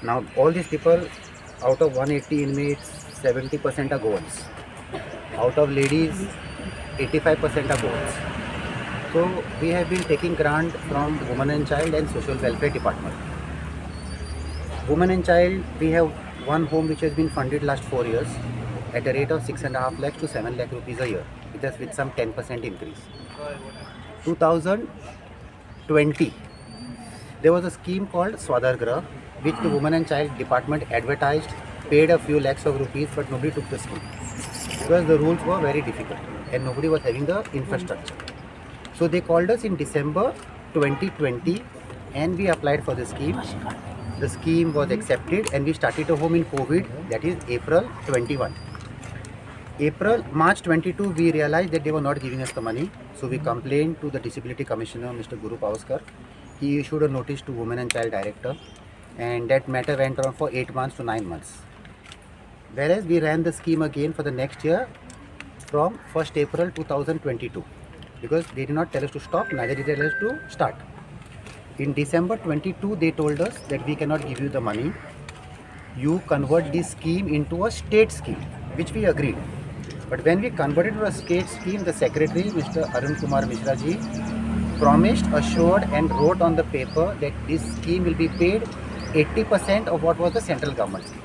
Now all these people, out of 180 inmates, 70% are Goans. Out of ladies, 85% are Goans. So we have been taking grant from Women and Child and Social Welfare Department. Women and Child, we have one home which has been funded last 4 years at a rate of 6.5 lakhs to 7 lakh rupees a year, with some 10% increase. 2020, there was a scheme called Swadargrah, which the Women and Child Department advertised, paid a few lakhs of rupees, but nobody took the scheme because the rules were very difficult and nobody was having the infrastructure. So they called us in December 2020 and we applied for the scheme. The scheme was accepted and we started a home in COVID, that is April 21. March 22, we realized that they were not giving us the money. So we complained to the Disability Commissioner, Mr. Guru Pavaskar. He issued a notice to Women and Child Director, and that matter went on for 8 months to 9 months. Whereas we ran the scheme again for the next year from 1st April 2022, because they did not tell us to stop, neither did they tell us to start. In December 22, they told us that we cannot give you the money. You convert this scheme into a state scheme, which we agreed. But when we converted to a state scheme, the secretary, Mr. Arun Kumar Mishra ji, promised, assured and wrote on the paper that this scheme will be paid 80% of what was the central government scheme.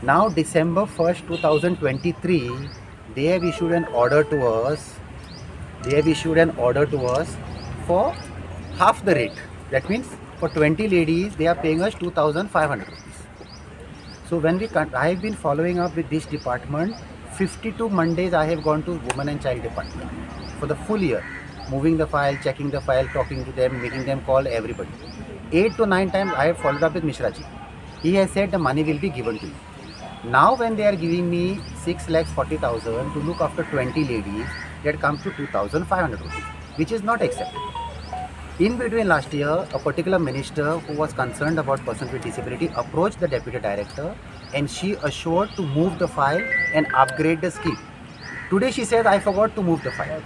Now December 1st, 2023, they have issued an order to us. For half the rate. That means for 20 ladies, they are paying us 2,500 rupees. So when I have been following up with this department, 52 Mondays I have gone to Women and Child Department for the full year, moving the file, checking the file, talking to them, making them call everybody. 8 to 9 times I have followed up with Mishra ji. He has said the money will be given to you. Now when they are giving me 6,40,000 to look after 20 ladies, that comes to 2,500 rupees, which is not acceptable. In between last year, a particular minister who was concerned about persons with disability approached the deputy director and she assured to move the file and upgrade the scheme. Today she says, I forgot to move the file.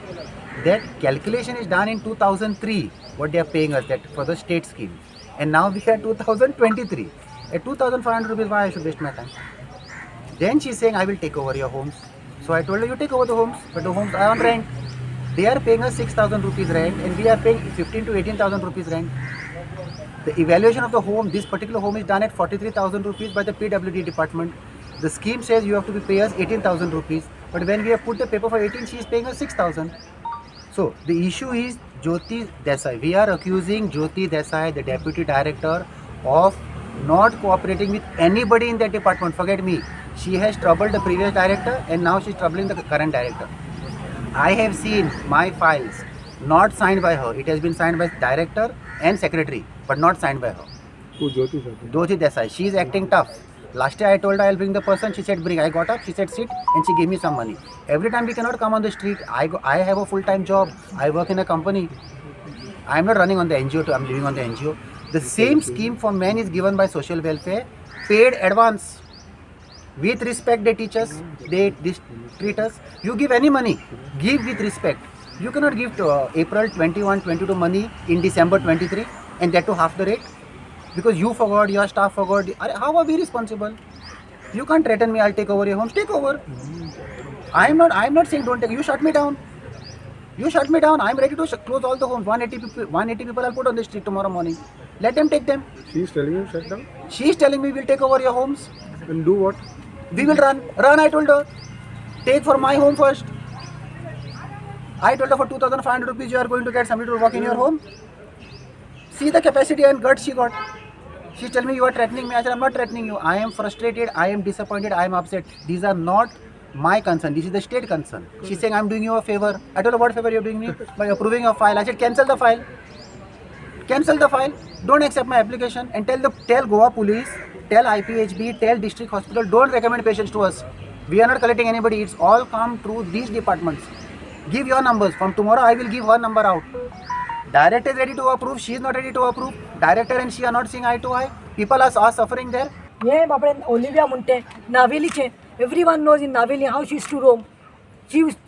That calculation is done in 2003, what they are paying us that for the state scheme. And now we are 2023. At 2,500 rupees, why I should waste my time? Then she is saying, I will take over your homes. So I told her, you take over the homes, but the homes are on rent. They are paying us 6,000 rupees rent and we are paying 15 to 18,000 rupees rent. The evaluation of the home, this particular home is done at 43,000 rupees by the PWD department. The scheme says you have to pay us 18,000 rupees, but when we have put the paper for 18, she is paying us 6,000. So the issue is Jyoti Desai. We are accusing Jyoti Desai, the deputy director, of not cooperating with anybody in that department. Forget me. She has troubled the previous director and now she is troubling the current director. I have seen my files not signed by her. It has been signed by director and secretary, but not signed by her. Who, Jyoti sir? Jyoti Desai. She is acting tough. Last year I told her I'll bring the person. She said bring. I got up. She said sit, and she gave me some money. Every time we cannot come on the street. I have a full-time job. I work in a company. I am not running on the NGO. I'm living on the NGO. The same scheme for men is given by social welfare, paid advance. With respect they teach us, they treat us. You give any money, give with respect. You cannot give to April 21, 22 money in December 23 and that to half the rate. Because you forgot, your staff forgot. How are we responsible? You can't threaten me, I'll take over your homes. Take over. I'm not saying don't take. You shut me down. I'm ready to close all the homes. 180 people I'll put on the street tomorrow morning. Let them take them. She's telling you shut down? She's telling me we'll take over your homes. And do what? We will run. Run, I told her. Take for my home first. I told her for 2,500 rupees you are going to get somebody to work in your home. See the capacity and guts she got. She's telling me you are threatening me. I said I'm not threatening you. I am frustrated. I am disappointed. I am upset. These are not my concern. This is the state concern. She's saying I'm doing you a favor. I told her what favor you're doing me? By approving a file. I said cancel the file. Cancel the file. Don't accept my application and tell Goa police tell IPHB, tell district hospital, don't recommend patients to us. We are not collecting anybody. It's all come through these departments. Give your numbers. From tomorrow, I will give her number out. Director is ready to approve. She is not ready to approve. Director and she are not seeing eye to eye. People are suffering there. हे बाबडे Olivia म्हणते नावेलीचे everyone knows in Naveli how she is to roam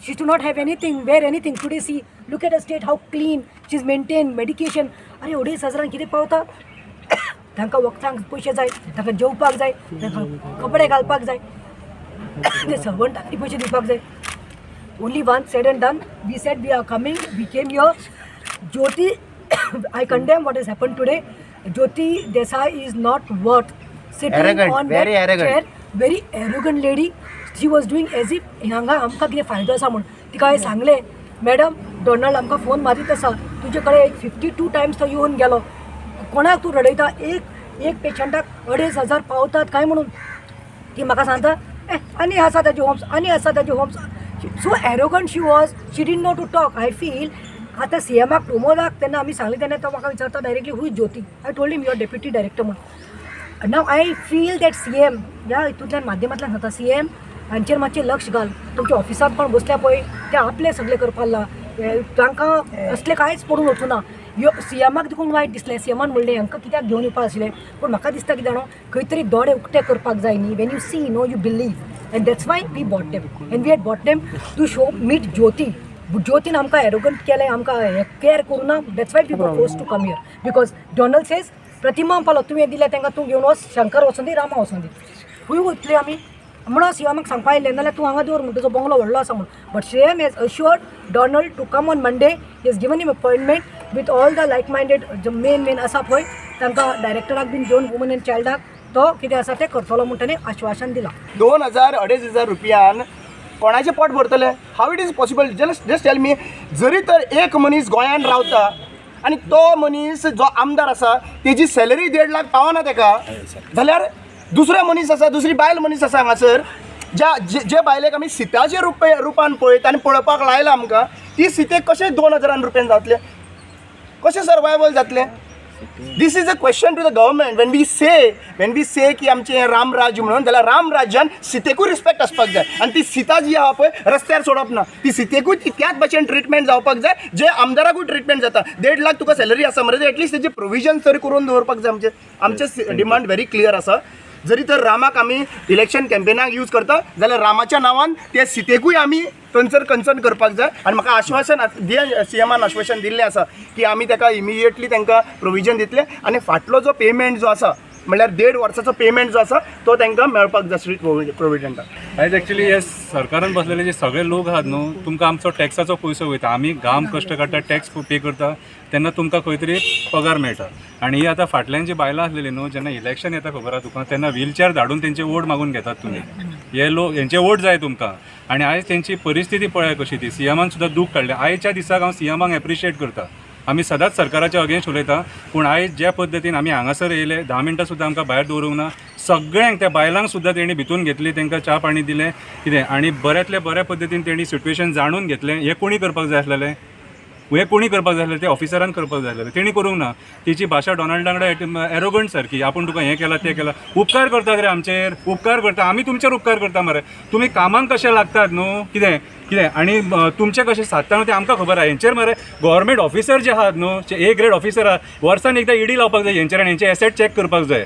she to not have anything wear anything today see look at a state how clean she is maintain medication अरे 2,500 कितें पावता तांकां वखदांक पयशे जाय तांकां जेवपाक जाय तांकां कपडे घालपाक जाय ते सर्वंटांनी पयशे दिवपाक जाय only one said and done we said we are coming we came here Jyoti I condemn what has happened today. Jyoti Desai is not worth sitting Arrogant, on very that arrogant. chair. Very arrogant lady. She was doing as if हांगा आमकां कितें फायदो आसा म्हूण तिका हांवें सांगलें madam Donald आमकां फोन मारीत आसा तुजे कडेन 52 टायम्स तो येवन गेलो कोणाक तूं रडयता एक पेशंटाक 2,500 पावतात काय म्हणून ती म्हाका सांगता आनी आसा ताजे होम्स आनी आसा ताजे homes so arrogant she was she didn't know to talk I feel आता सीएमाक प्रमोदाक तेन्ना आमी सांगलें तेन्ना तो म्हाका विचारता directly who is Jyoti I told him your deputy director म्हणून नाव आय फील दॅट सीएम ह्या हितूंतल्यान माध्यमांतल्यान सांगता सीएम हांचेर मातशें लक्ष घाल तुमच्या ऑफिसांत कोण बसल्या पळय ते आपले सगळे करपाक लाग तांकां असले कांयच पडून वचूना सीएमाक देखून वायट दिसलें सीएमान म्हणलें हांकां कित्याक घेवन येवपा आशिल्लें पूण म्हाका दिसता कितें जाणो खंय तरी दोळे उक्ते करपाक जाय न्ही when you see no you believe and that's why we bought them and we had bought them to show meet Jyoti ज्योतीन आमकां एरोगंट केलें आमकां केअर करूं ना that's why we were force to come here because Donald says Pratima पालो तुवें दिलें तांकां तूं घेवन वच शंकर वचून दी रामा वचून दी खंय वतलीं आमी म्हणून सीएमाक सांगपा येयलें नाल्यार तूं हांगा दवर म्हणटा तुजो बंगलो व्हडलो आसा म्हणून but CM has assured Donald to come on Monday he has given him appointment with all the like minded men आसा पळय तांकां डायरेक्टराक बीन घेवन वुमन एंड चायल्डाक तो कितें आसा तें करतलो म्हणटा ताणें आश्वासन दिलां 2,000-2,500 रुपयान कोणाचें पोट भरतले how it is possible just tell me जरी तर एक मनीस गोंयान रावता आनी तो मनीस जो आमदार आसा तेजी सॅलरी 1.5 लाख पावना ताका जाल्यार दुसरो मनीस आसा दुसरी बायल मनीस आसा हांगासर जे बायलेक आमी सिताचे रुपान पळयता आनी पळोवपाक लायला आमकां ती सितेक कशें 2,000 रुपयान जातले कशें सर्वायवल जातलें This is a question to the government. When we say की आमचे रामराज्य म्हणून जाल्यार रामराज्यान सितेकूय रिस्पेक्ट आसपाक जाय आनी ती सिता जी आहा पळय रस्त्यार सोडप ना ती सितेकूय त्याच भशेन ट्रिटमेंट जावपाक जाय जे आमदाराकूय ट्रिटमेंट जाता 1.5 लाख तुका सॅलरी आसा मरे एटलीस्ट तेजे प्रोविजन तरी करून दवरपाक जाय आमचे डिमांड व्हेरी क्लियर आसा जरी तर रामाक आमी इलेक्शन कॅम्पेनाक यूज करता जाल्यार रामाच्या नांवान ते सितेकूय आमी थंयसर कन्सर्न करपाक जाय आनी म्हाका आश्वासन सीएमान आश्वासन दिल्लें आसा की आमी ताका इमिजिएटली तांकां प्रोविजन दितले आनी फाटलो जो पेमेंट जो आसा म्हणल्यार 1.5 वर्साचो पेमेंट जो आसा तो तांकां मेळपाक जाय स्ट्रीट प्रोविडंटाक आयज एक्चुअली हे सरकारान बसलेले जे सगळे लोक आहात न्हू तुमकां आमचो टॅक्साचो पयसो वयता आमी गांव कश्ट काडटा टॅक्स पे करता तेन्ना तुमकां खंय तरी पगार मेळटा आनी ही आतां फाटल्यान जी बायलां आसलेली न्हू जेन्ना इलेक्शन येता खबर आहा तुका तेन्ना व्हीलचॅर धाडून तेंचे वोट मागून घेतात तुमी हे लोक हेंचे वोट जाय तुमकां आनी आयज तेंची परिस्थिती पळय कशी ती सीएमान सुद्दां दूख काडलें आयच्या दिसाक हांव सीएमाक एप्रिशिएट करता आमी सदांच सरकाराच्या अगेन्स्ट उलयता पूण आयज ज्या पद्दतीन आमी हांगासर येयले 10 मिनटां सुद्दां आमकां भायर दवरूंक ना सगळ्यांक त्या बायलांक सुद्दां तेणी भितून घेतली तांकां च्या पाणी दिलें कितें आनी बऱ्यातल्या बऱ्या पद्दतीन तेणी सिट्युएशन जाणून घेतलें हें कोणी करपाक जाय आसलेलें हे कोणी करपाक जाय आसलें ते ऑफिसरान करपाक जाय आसलें तेणी करूंक ना तिची भाशा डॉनाल्डांकडे एरोगंट सारकी आपूण तुका हें केलां तें केलां उपकार करतात रे आमचेर उपकार करता आमी तुमचेर उपकार करता मरे तुमी कामांक कशें लागतात न्हू कितें आनी तुमचें कशें सादता न्हू तें आमकां खबर आहा हेंचेर मरे गव्हर्मेंट ऑफिसर जे आहात न्हू A ग्रेड ऑफिसर आहा वर्सान एकदां ईडी लावपाक जाय हेंचेर आनी हेंचे एसेट चॅक करपाक जाय